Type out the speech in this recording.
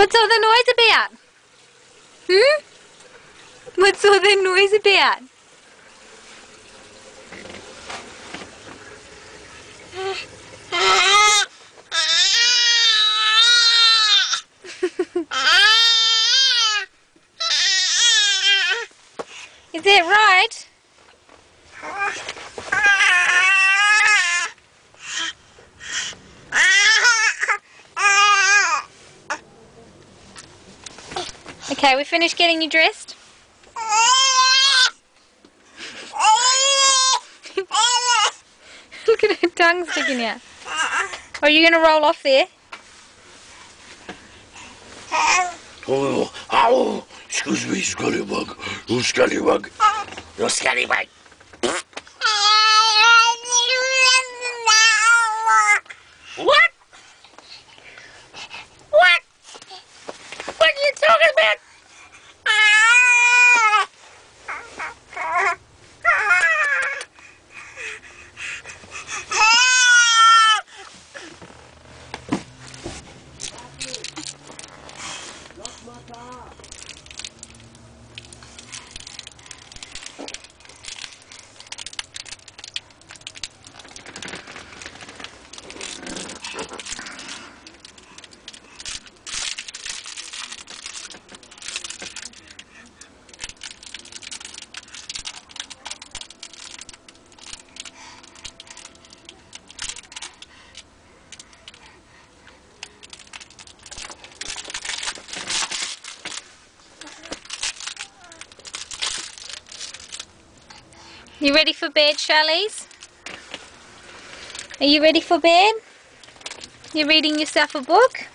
What's all the noise about? Hmm? What's all the noise about? Is that right? Okay, we finished getting you dressed? Look at her tongue sticking out. Are you going to roll off there? Oh, ow! Excuse me, Scullywug. You Scullywug. You Scullywug. What? What? What are you talking about? You ready for bed, Charlize? Are you ready for bed? You're reading yourself a book?